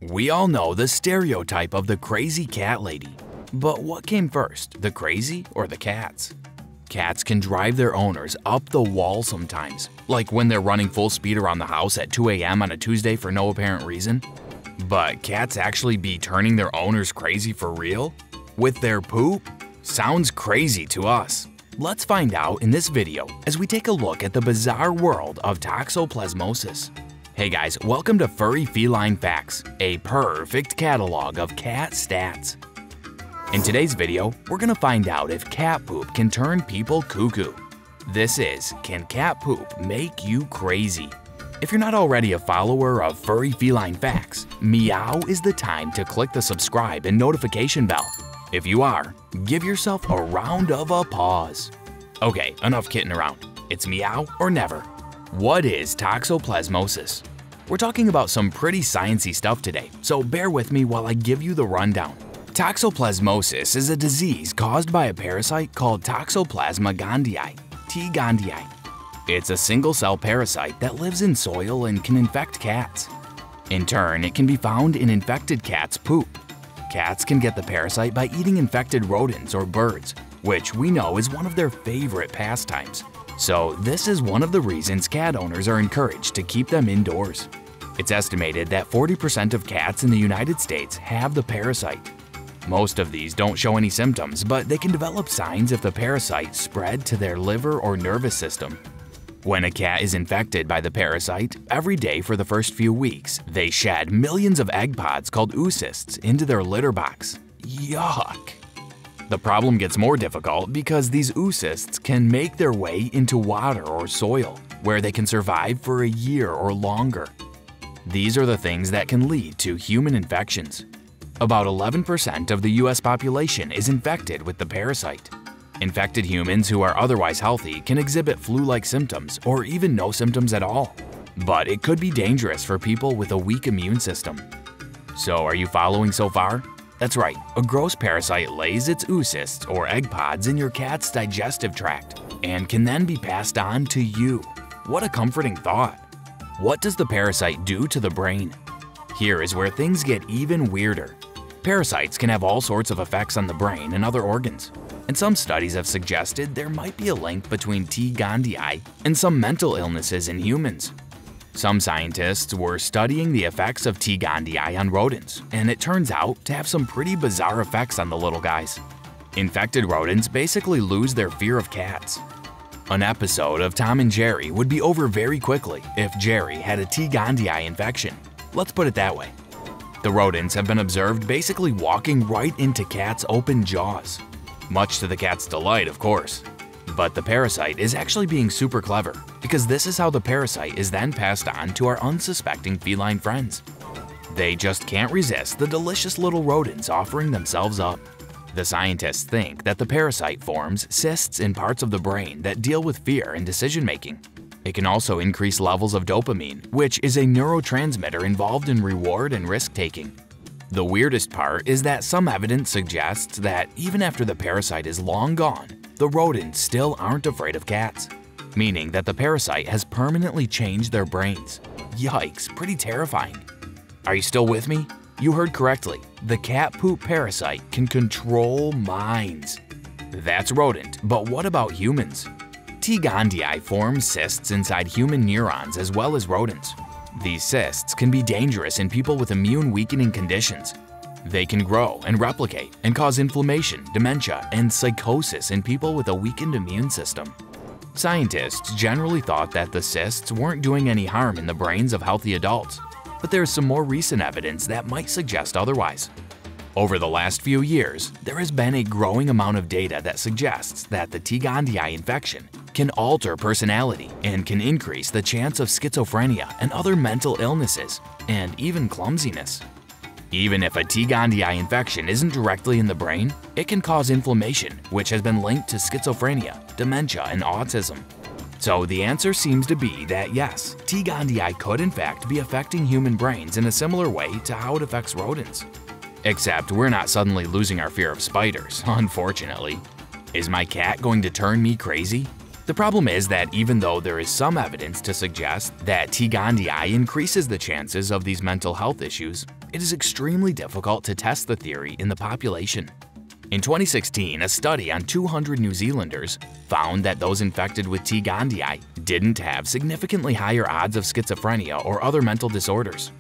We all know the stereotype of the crazy cat lady. But what came first, the crazy or the cats? Cats can drive their owners up the wall sometimes, like when they're running full speed around the house at 2 a.m. on a Tuesday for no apparent reason. But cats actually be turning their owners crazy for real? With their poop? Sounds crazy to us. Let's find out in this video as we take a look at the bizarre world of toxoplasmosis. Hey guys, welcome to Furry Feline Facts, a perfect catalog of cat stats. In today's video, we're gonna find out if cat poop can turn people cuckoo. This is, can cat poop make you crazy? If you're not already a follower of Furry Feline Facts, meow is the time to click the subscribe and notification bell. If you are, give yourself a round of applause. Okay, enough kidding around. It's meow or never. What is toxoplasmosis? We're talking about some pretty sciencey stuff today, so bear with me while I give you the rundown. Toxoplasmosis is a disease caused by a parasite called Toxoplasma gondii, T. gondii. It's a single-cell parasite that lives in soil and can infect cats. In turn, it can be found in infected cats' poop. Cats can get the parasite by eating infected rodents or birds, which we know is one of their favorite pastimes. So this is one of the reasons cat owners are encouraged to keep them indoors. It's estimated that 40% of cats in the United States have the parasite. Most of these don't show any symptoms, but they can develop signs if the parasite spread to their liver or nervous system. When a cat is infected by the parasite, every day for the first few weeks, they shed millions of egg pods called oocysts into their litter box. Yuck! The problem gets more difficult because these oocysts can make their way into water or soil, where they can survive for a year or longer. These are the things that can lead to human infections. About 11% of the US population is infected with the parasite. Infected humans who are otherwise healthy can exhibit flu-like symptoms or even no symptoms at all. But it could be dangerous for people with a weak immune system. So are you following so far? That's right, a gross parasite lays its oocysts or egg pods in your cat's digestive tract and can then be passed on to you. What a comforting thought. What does the parasite do to the brain? Here is where things get even weirder. Parasites can have all sorts of effects on the brain and other organs, and some studies have suggested there might be a link between T. gondii and some mental illnesses in humans. Some scientists were studying the effects of T. gondii on rodents, and it turns out to have some pretty bizarre effects on the little guys. Infected rodents basically lose their fear of cats. An episode of Tom and Jerry would be over very quickly if Jerry had a T. gondii infection. Let's put it that way. The rodents have been observed basically walking right into cats' open jaws. Much to the cat's delight, of course. But the parasite is actually being super clever, because this is how the parasite is then passed on to our unsuspecting feline friends. They just can't resist the delicious little rodents offering themselves up. The scientists think that the parasite forms cysts in parts of the brain that deal with fear and decision-making. It can also increase levels of dopamine, which is a neurotransmitter involved in reward and risk-taking. The weirdest part is that some evidence suggests that even after the parasite is long gone, the rodents still aren't afraid of cats, meaning that the parasite has permanently changed their brains. Yikes, pretty terrifying. Are you still with me? You heard correctly, the cat poop parasite can control minds. That's rodent, but what about humans? T. gondii forms cysts inside human neurons as well as rodents. These cysts can be dangerous in people with immune-weakening conditions. They can grow and replicate and cause inflammation, dementia, and psychosis in people with a weakened immune system. Scientists generally thought that the cysts weren't doing any harm in the brains of healthy adults, but there's some more recent evidence that might suggest otherwise. Over the last few years, there has been a growing amount of data that suggests that the T. gondii infection can alter personality and can increase the chance of schizophrenia and other mental illnesses, and even clumsiness. Even if a T. gondii infection isn't directly in the brain, it can cause inflammation, which has been linked to schizophrenia, dementia, and autism. So the answer seems to be that yes, T. gondii could in fact be affecting human brains in a similar way to how it affects rodents. Except we're not suddenly losing our fear of spiders, unfortunately. Is my cat going to turn me crazy? The problem is that even though there is some evidence to suggest that T. gondii increases the chances of these mental health issues, it is extremely difficult to test the theory in the population. In 2016, a study on 200 New Zealanders found that those infected with T. gondii didn't have significantly higher odds of schizophrenia or other mental disorders.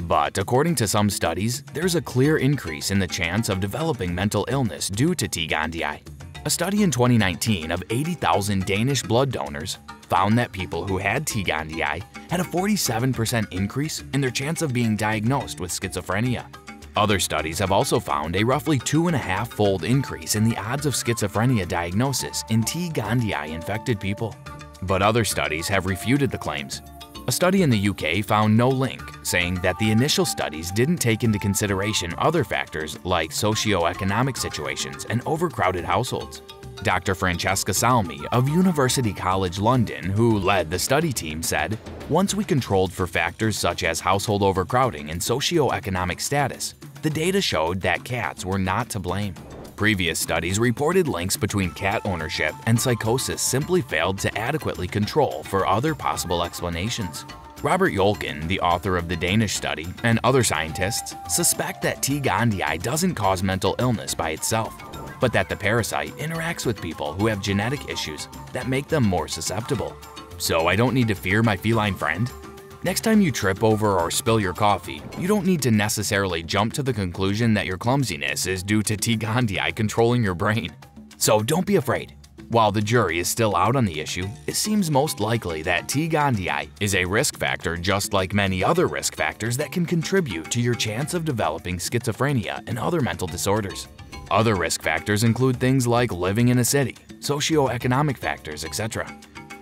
But according to some studies, there's a clear increase in the chance of developing mental illness due to T. gondii. A study in 2019 of 80,000 Danish blood donors found that people who had T. gondii had a 47% increase in their chance of being diagnosed with schizophrenia. Other studies have also found a roughly 2.5-fold increase in the odds of schizophrenia diagnosis in T. gondii infected people. But other studies have refuted the claims. A study in the UK found no link, saying that the initial studies didn't take into consideration other factors like socioeconomic situations and overcrowded households. Dr. Francesca Salmi of University College London, who led the study team, said, "Once we controlled for factors such as household overcrowding and socioeconomic status, the data showed that cats were not to blame. Previous studies reported links between cat ownership and psychosis simply failed to adequately control for other possible explanations." Robert Yolkin, the author of the Danish study, and other scientists suspect that T. gondii doesn't cause mental illness by itself, but that the parasite interacts with people who have genetic issues that make them more susceptible. So I don't need to fear my feline friend? Next time you trip over or spill your coffee, you don't need to necessarily jump to the conclusion that your clumsiness is due to T. gondii controlling your brain. So don't be afraid. While the jury is still out on the issue, it seems most likely that T. gondii is a risk factor just like many other risk factors that can contribute to your chance of developing schizophrenia and other mental disorders. Other risk factors include things like living in a city, socioeconomic factors, etc.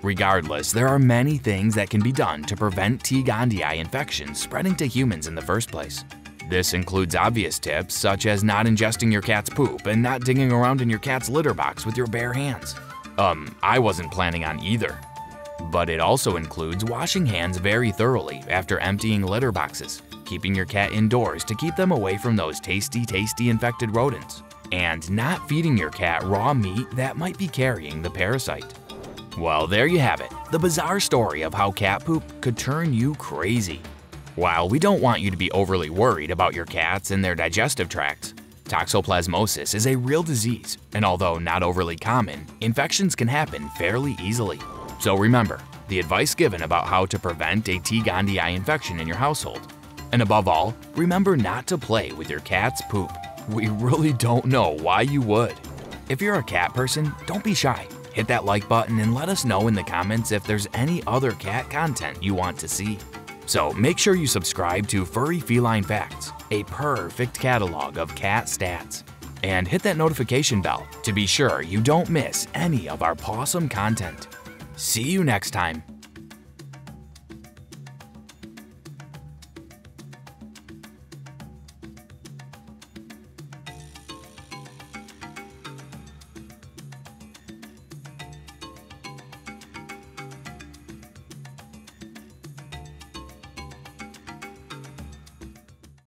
Regardless, there are many things that can be done to prevent T. gondii infections spreading to humans in the first place. This includes obvious tips such as not ingesting your cat's poop and not digging around in your cat's litter box with your bare hands. I wasn't planning on either. But it also includes washing hands very thoroughly after emptying litter boxes, keeping your cat indoors to keep them away from those tasty infected rodents, and not feeding your cat raw meat that might be carrying the parasite. Well, there you have it, the bizarre story of how cat poop could turn you crazy. While we don't want you to be overly worried about your cats and their digestive tracts, toxoplasmosis is a real disease, and although not overly common, infections can happen fairly easily. So remember, the advice given about how to prevent a T. gondii infection in your household. And above all, remember not to play with your cat's poop. We really don't know why you would. If you're a cat person, don't be shy. Hit that like button and let us know in the comments if there's any other cat content you want to see. So make sure you subscribe to Furry Feline Facts, a perfect catalog of cat stats. And hit that notification bell to be sure you don't miss any of our pawsome content. See you next time.